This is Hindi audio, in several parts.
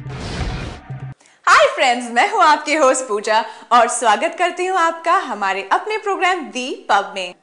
हाय फ्रेंड्स, मैं हूं आपकी होस्ट पूजा और स्वागत करती हूं आपका हमारे अपने प्रोग्राम दी पब में।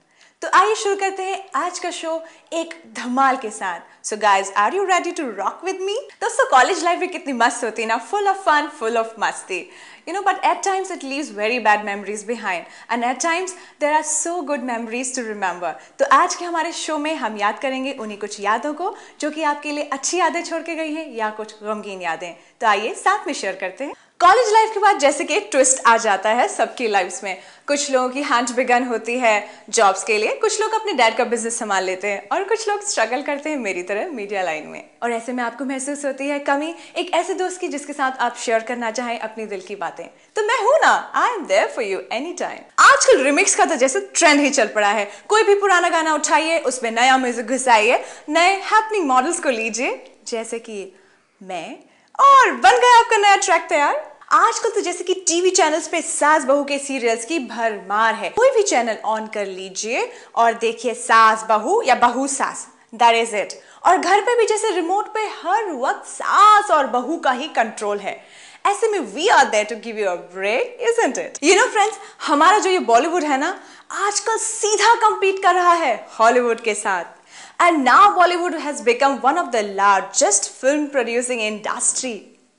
तो आइए शुरू करते हैं आज का शो एक धमाल के साथ। So guys, are you ready to rock with me? दोस्तों, कॉलेज लाइफ भी कितनी मस्त होती है ना, full of fun, full of मस्ती, you know, but at times it leaves very bad memories behind and at times there are so good memories to remember। तो आज के हमारे शो में हम याद करेंगे उन्हीं कुछ यादों को जो कि आपके लिए अच्छी यादें छोड़ के गई हैं या कुछ गमगीन यादें। तो आइए साथ में शेयर करते हैं। कॉलेज लाइफ के बाद जैसे कि एक ट्विस्ट आ जाता है सबकी लाइफ्स में। कुछ लोगों की हैंड बिगन होती है जॉब्स के लिए, कुछ लोग अपने डैड का बिजनेस संभाल लेते हैं और कुछ लोग स्ट्रगल करते हैं मेरी तरह मीडिया लाइन में। और ऐसे में आपको महसूस होती है कमी एक ऐसे दोस्त की जिसके साथ आप शेयर करना चाहें अपनी दिल की बातें। तो मैं हूं ना, I am there for you any time. आजकल रिमिक्स का तो जैसे ट्रेंड ही चल पड़ा है। कोई भी पुराना गाना उठाइए, उसमें नया म्यूजिक घुसाइए, नए हैपनिंग मॉडल्स को लीजिए जैसे कि मैं, और बन गया आपका नया ट्रैक तैयार। आजकल तो जैसे कि टीवी चैनल्स पे सास बहू के सीरियल्स की भरमार है। कोई भी चैनल ऑन कर लीजिए और देखिए सास बहू या बहू सास, दैट इज इट। और घर पे भी जैसे रिमोट पे हर वक्त सास और बहू का ही कंट्रोल है। ऐसे में we are there to give you a break, isn't it? You know friends, हमारा जो ये बॉलीवुड है ना, आजकल सीधा compete कर रहा है हॉलीवुड के साथ। And now Bollywood has become one of the largest film producing industry.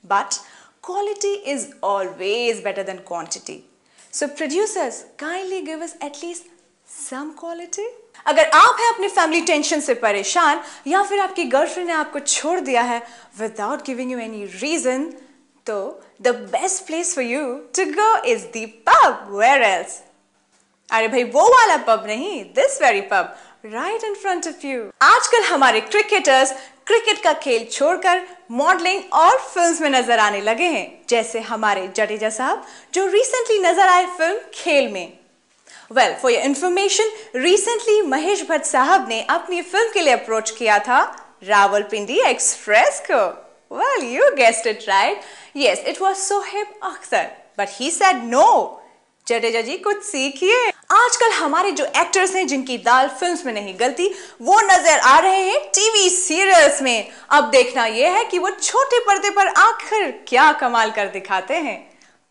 But quality is always better than quantity. So producers, kindly give us at least some quality. अगर आप हैं अपनी फैमिली टेंशन से परेशान या फिर आपकी गर्लफ्रेंड ने आपको छोड़ दिया है without giving you any reason, तो the best place for you to go is the pub. Where else? अरे भाई, वो वाला पब नहीं, this very pub right in front of you। आजकल हमारे क्रिकेटर्स क्रिकेट का खेल छोड़कर मॉडलिंग और फिल्म्स में नजर आने लगे हैं, जैसे हमारे जडेजा साहब जो रिसेंटली नजर आए फिल्म खेल में। Well, for your information, recently Mahesh Bhatt साहब ने अपनी फिल्म के लिए अप्रोच किया था रावलपिंडी एक्सप्रेस को। Well, you guessed it right, yes, it was Shoaib Akhtar, but he said no. Jadeja ji, कुछ सीखिए। आजकल हमारे जो एक्टर्स हैं जिनकी दाल फिल्म्स में नहीं गलती, वो नजर आ रहे हैं टीवी सीरियल्स में। अब देखना यह है कि वो छोटे पर्दे पर आखिर क्या कमाल कर दिखाते हैं।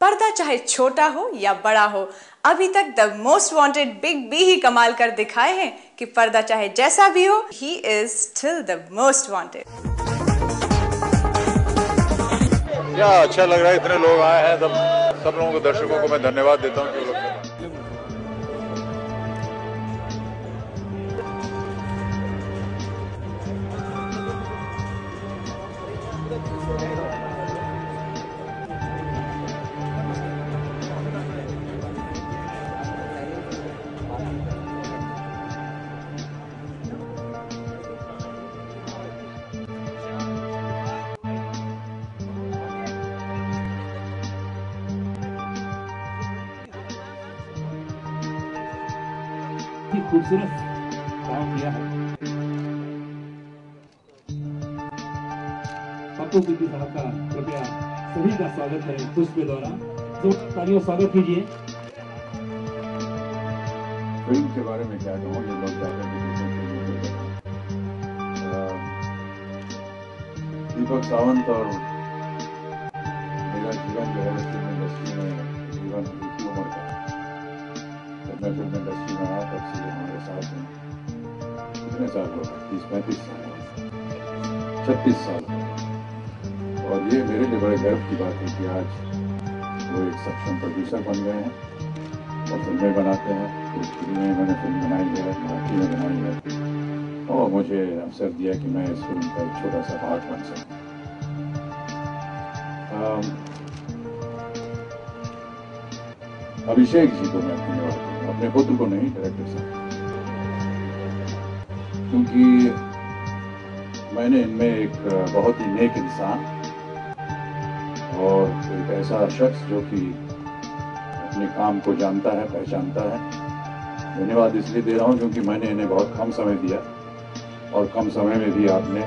पर्दा चाहे छोटा हो या बड़ा हो, अभी तक the most wanted Big B ही कमाल कर दिखाए हैं कि पर्दा चाहे जैसा भी हो, he is still the most wanted. क्या अच्छा लग रहा है, इतने लोग आए हैं। सब लोगों को, दर्शकों को मैं धन्यवाद देता हूँ कि वो लोग खूबसूरत काम किया है। पप्पू सिद्धि साहब का कृपया सभी का स्वागत करें पुष्प के द्वारा। तो तालियों स्वागत कीजिए। फिल्म के बारे में क्या कहूँ, ये लोग जाकर दीपक सावंत और मेरा जीवन जो है फिल्म इंडस्ट्री में जीवन एक ही उम्र का। जब मैं फिल्म इंडस्ट्री में आया तब से हमारे साथ में कितने साल हो गए, 30-35 साल, 36 साल। और ये मेरे लिए बड़े गर्व की बात है कि आज वो एक सक्षम प्रोड्यूसर बन गए हैं और फिल्में बनाते हैं। भोजपुरी में इन्होंने फिल्म बनाई है, मराठी में बनाई है, और मुझे अवसर दिया कि मैं इस फिल्म का एक छोटा सा पार्ट बन सकूं। अभिषेक जी को मैं धन्यवाद दूंगा, अपने पुत्र को नहीं, डायरेक्टर साहब, क्योंकि मैंने इनमें एक बहुत ही नेक इंसान और एक ऐसा शख्स जो कि अपने काम को जानता है, पहचानता है। धन्यवाद इसलिए दे रहा हूं क्योंकि मैंने इन्हें बहुत कम समय दिया और कम समय में भी आपने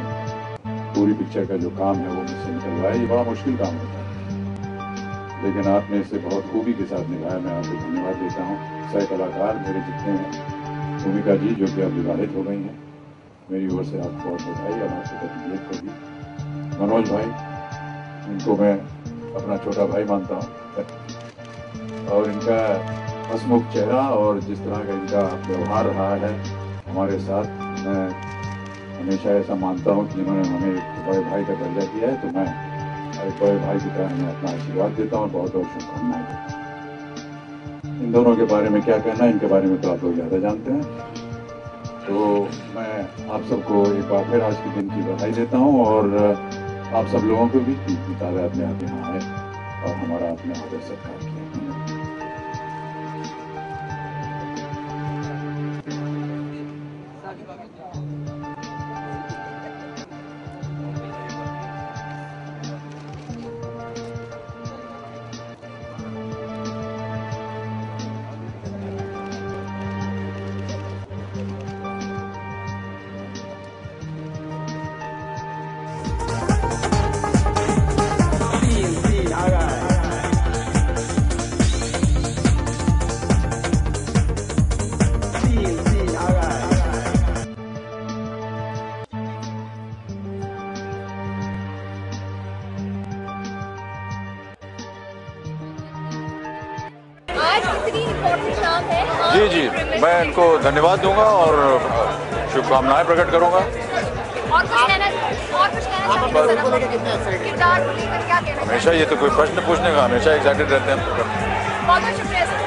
पूरी पिक्चर का जो काम है वो मुझसे निकलवाया। ये बड़ा मुश्किल काम होता है, लेकिन आपने इसे बहुत खूबी के साथ निभाया। मैं आपको धन्यवाद देता हूँ। सह कलाकार मेरे जितने हैं, भूमिका जी जो कि अब विवाहित हो गई हैं, मेरी ओर से आपको बहुत बधाई, और आपके पति को भी। मनोज भाई, इनको मैं अपना छोटा भाई मानता हूँ और इनका हंसमुख चेहरा और जिस तरह का इनका व्यवहार रहा है हमारे साथ, मैं हमेशा ऐसा मानता हूँ कि जिन्होंने हमें एक बड़े भाई का दर्जा दिया है तो मैं एक बड़े भाई की तरह इन्हें अपना आशीर्वाद देता हूँ और बहुत बहुत शुभकामनाएं देता हूँ। इन दोनों के बारे में क्या कहना, इनके बारे में तो आप लोग ज़्यादा जानते हैं। तो मैं आप सबको एक बार फिर आज के दिन की बधाई देता हूँ और आप सब लोगों को भी इतनी तादाद में आप यहाँ आए और हमारा अपने आदर सत्कार किया। जी जी, मैं इनको धन्यवाद दूंगा और शुभकामनाएं प्रकट करूंगा। और कुछ कहना किरदार को लेकर क्या कहना? हमेशा ये तो कोई प्रश्न पूछने का, हमेशा एक्साइटेड रहते हैं। बहुत बहुत शुक्रिया सर।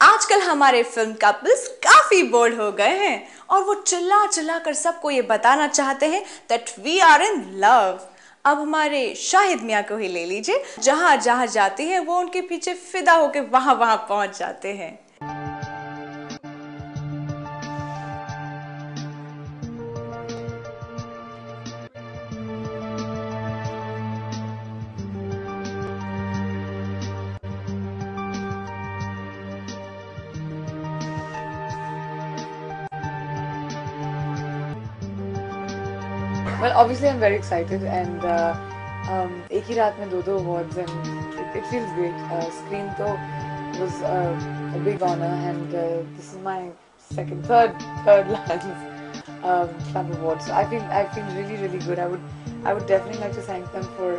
आजकल हमारे फिल्म कपल्स काफी बोल्ड हो गए हैं और वो चिल्ला चिल्ला कर सबको ये बताना चाहते हैं that we are in love. अब हमारे शाहिद मियाँ को ही ले लीजिए, जहां जहां जाती है वो उनके पीछे फिदा होकर वहां वहां पहुंच जाते हैं। Well, obviously I'm very excited and एक ही रात में दो awards and it feels great. Screen तो was a big honor and this is my third Lions Club Award. So I feel really good. I would definitely like to thank them for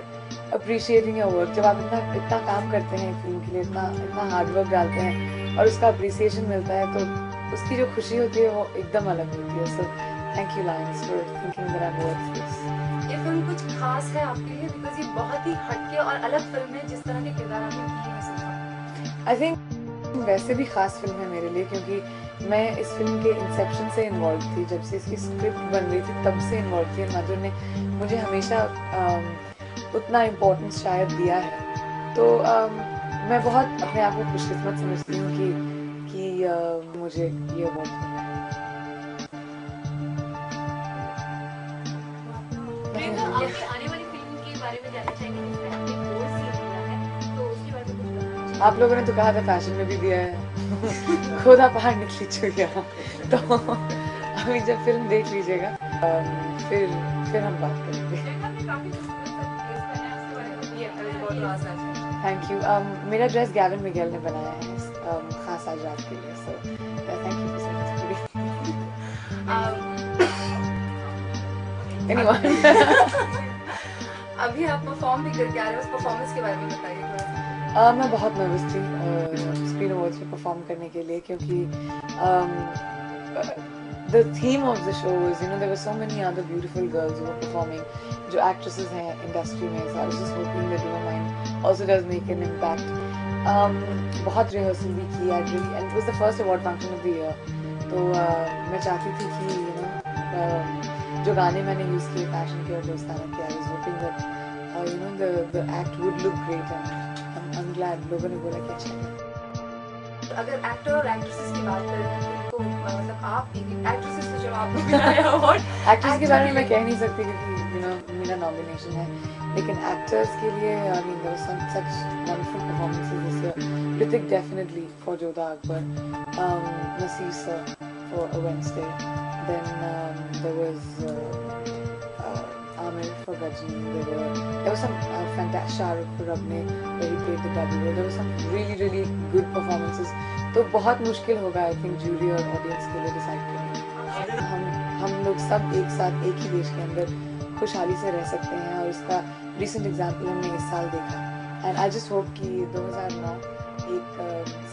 appreciating your work. जब आप इतना काम करते हैं फिल्म के लिए, इतना हार्ड वर्क डालते हैं और उसका appreciation मिलता है तो उसकी जो खुशी होती है वो एकदम अलग होती है. So thank you Lions for thinking that I'm worth this. ये फिल्म कुछ खास है आपके लिए बिकॉज ये बहुत ही हटके और अलग फिल्म है जिस तरह के किरदार आपने किए हैं सब। I think वैसे भी खास फिल्म है मेरे लिए क्योंकि मैं इस फिल्म के इंसेप्शन से इन्वॉल्व थी, जब से इसकी स्क्रिप्ट बन रही थी तब से इन्वॉल्व थी। माधुर ने मुझे हमेशा उतना इम्पोर्टेंस शायद दिया है, तो मैं बहुत अपने आप को खुशकिस्मत समझती हूँ कि मुझे ये अवार्ड मिला। आपकी आने वाली फिल्म के बारे में जानना चाहेंगे जिसमें आपने कोर सीन दिया है, तो उसके बारे में कुछ बताना। आप लोगों ने तो कहा था फैशन में भी दिया है खोदा पहाड़ निकली चुड़िया, तो अभी जब फिल्म देख लीजिएगा फिर हम बात करेंगे। Thank you. मेरा ड्रेस गैविन मिगेल ने बनाया है खास आज रात के लिए, सो थैंक यू फॉर अभी आप परफॉर्म भी करके आ रहे हो, उस परफॉर्मेंस के बारे में बताइए थोड़ा सा। मैं बहुत नर्वस थी स्क्रीन अवार्ड्स पे परफॉर्म करने के लिए क्योंकि the theme of the show was, you know, there were so many other beautiful girls who were performing, जो actresses हैं industry में, so I was just hoping that, you know, mine also does make an impact. बहुत rehearsal भी की and it was the first award function of the year, तो मैं चाहती थी कि, you know, जो गाने मैंने यूज़ किए फैशन के और दोस्ताना के, I was hoping that, you know, the act would look great and I'm glad लोगों ने बोला कि अच्छा है। अगर एक्टर और एक्ट्रेसेस की बात करें तो मतलब आप एक्ट्रेसेस तो जो आपको मिला अवार्ड, एक्ट्रेस के बारे में मैं कह नहीं सकती क्योंकि, you know, मेरा नॉमिनेशन है, लेकिन एक्टर्स के लिए I mean there were such wonderful performances this year. Hrithik definitely for Jodha Akbar, Naseer sir for A Wednesday, then there was Amir for Gajni, there was some fantastic Shahrukh for Rabne where he played the double role. There were some really good performances. तो बहुत मुश्किल होगा I think जूरी और ऑडियंस के लिए डिसाइड करना। हम लोग सब एक साथ एक ही देश के अंदर खुशहाली से रह सकते हैं, और इसका रिसेंट एग्जाम्पल हमने इस साल देखा। एंड आई जस्ट होप कि 2009 एक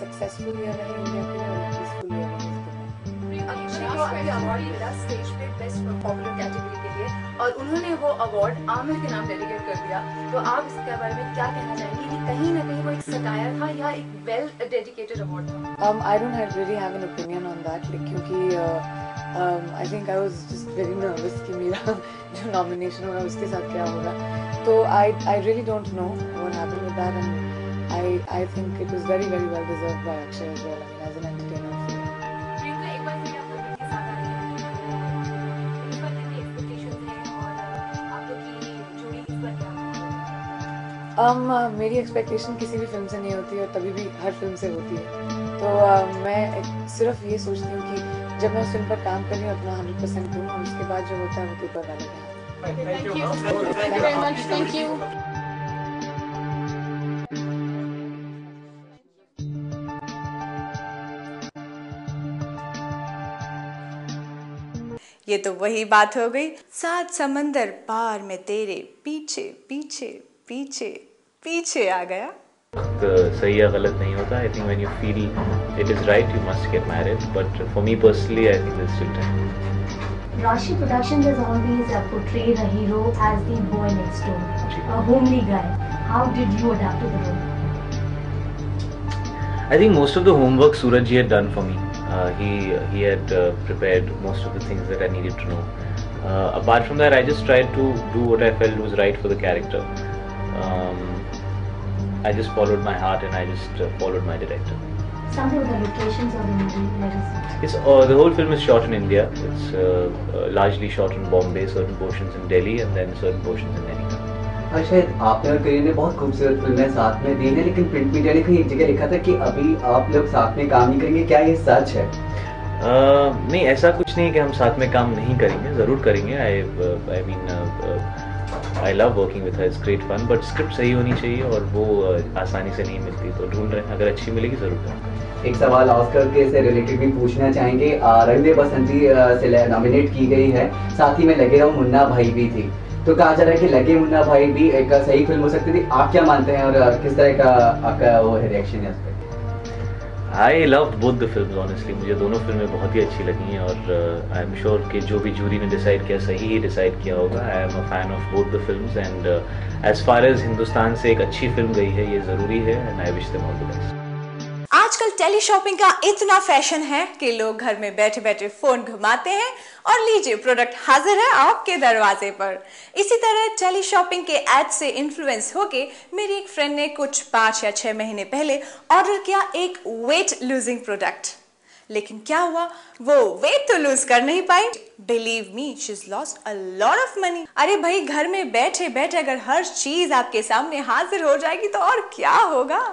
सक्सेसफुल ईयर रहे इंडिया के लिए और पीसफुल ईयर रहे इसके लिए। अक्षय को अभी अवार्ड मिला स्टेज पे बेस्ट पॉपुलर कैटेगरी के लिए, और उन्होंने वो अवार्ड आमिर के नाम डेडिकेट कर दिया। तो आप इसके बारे में क्या कहना चाहेंगे कि कहीं ना कहीं वो एक सटायर था या एक वेल डेडिकेटेड अवार्ड था? I don't really have an opinion on that, क्योंकि I think I was just very nervous कि मेरा जो nomination होगा उसके साथ क्या होगा। तो I really don't know what happened with that, and I think it was very well deserved by Akshay as well. I mean, as an entertainer. Priyanka, एक बार फिर आप लोगों के साथ आ रही हैं, तो इस बार कितनी एक्सपेक्टेशंस हैं और आप लोग की जोड़ी इस बार क्या है? मेरी एक्सपेक्टेशन किसी भी फिल्म से नहीं होती और तभी भी हर फिल्म से होती है। तो मैं सिर्फ ये सोचती हूँ कि जब मैं उस फिल्म पर काम कर रही हूँ अपना 100% दूँ, और उसके बाद जो होता है वो पेपर वाले का। Thank you very much. Thank you. ये तो वही बात हो गई, 7 समंदर पार में तेरे पीछे पीछे पीछे पीछे आ गया। सही या गलत नहीं होता। I think when you feel it is right you must get married, but for me personally I think there is still time. Rashi Productions has always portrayed a hero as the boy next door, a homely guy. How did you adapt to the role? I think most of the homework Suraj ji had done for me. He had prepared most of the things that I needed to know. Apart from that, I just tried to do what I felt was right for the character. I just followed my heart and I just followed my director. Some of the locations of the movie, where is it? It's the whole film is shot in India. It's largely shot in Bombay, certain portions in Delhi, and then certain portions in Nainital. शायद आपने और करीम ने बहुत खूबसूरत फिल्में साथ में दी हैं, लेकिन प्रिंट मीडिया ने कहीं एक जगह लिखा था कि अभी आप लोग साथ में काम नहीं करेंगे, क्या ये सच है? नहीं, ऐसा कुछ नहीं कि हम साथ में काम नहीं करेंगे, ज़रूर करेंगे। I mean I love working with her, it's great fun, but script सही होनी चाहिए और वो आसानी से नहीं मिलती, तो ढूंढ रहे हैं, अगर अच्छी मिलेगी ज़रूर करेंगे। एक सवाल ऑस्कर के से रिलेटेड भी पूछना चाहेंगे। रणवीर बसंती से नॉमिनेट की गई है, साथ ही में लगे रहो मुन्ना भाई भी थी, तो कहा जा रहा है कि लगे मुन्ना भाई भी एक सही फिल्म हो सकती थी। आप क्या मानते हैं और किस तरह का आपका वो रिएक्शन है उस पर? I love both the films honestly, मुझे दोनों फिल्में बहुत ही अच्छी लगी हैं और आई एम श्योर कि जो भी जूरी ने डिसाइड किया सही ही डिसाइड किया होगा। I am a fan of both the films and as far as Hindustan से एक अच्छी फिल्म गई है ये ज़रूरी है, and I wish them all the best. आजकल टेली शॉपिंग का इतना फैशन है कि लोग घर में बैठे बैठे फोन घुमाते हैं और लीजिए प्रोडक्ट हाजिर है आपके दरवाजे पर। इसी तरह टेली शॉपिंग के एड से इन्फ्लुएंस होके मेरी एक फ्रेंड ने कुछ 5 या 6 महीने पहले ऑर्डर किया एक वेट लूजिंग प्रोडक्ट, लेकिन क्या हुआ, वो वेट तो लूज कर नहीं पाई। Believe me, she is lost a lot of money. अरे भाई, घर में बैठे बैठे अगर हर चीज आपके सामने हाजिर हो जाएगी तो और क्या होगा।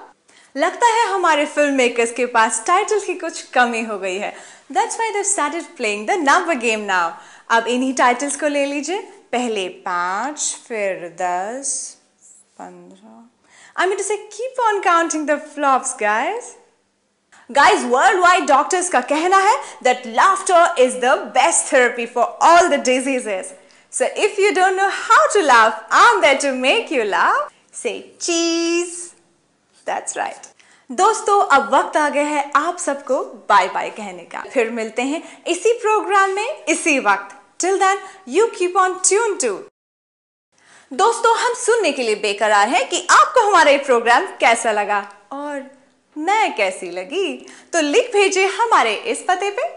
लगता है हमारे फिल्म मेकर्स के पास टाइटल्स की कुछ कमी हो गई है। That's why they've started playing the number game now. अब इन्हीं टाइटल्स को ले लीजिए, पहले 5, फिर 10, 15। I mean to say, keep on counting the flops, guys. Guys, worldwide doctors का कहना है that laughter is the best therapy for all the diseases. So if you don't know how to laugh, I'm there to make you laugh. Say cheese. That's right. दोस्तों, अब वक्त आ गया है आप सबको बाय बाय कहने का। फिर मिलते हैं इसी प्रोग्राम में इसी वक्त। Till then, you keep on tuned to. दोस्तों, हम सुनने के लिए बेकरार हैं कि आपको हमारा ये प्रोग्राम कैसा लगा और मैं कैसी लगी, तो लिख भेजिए हमारे इस पते पे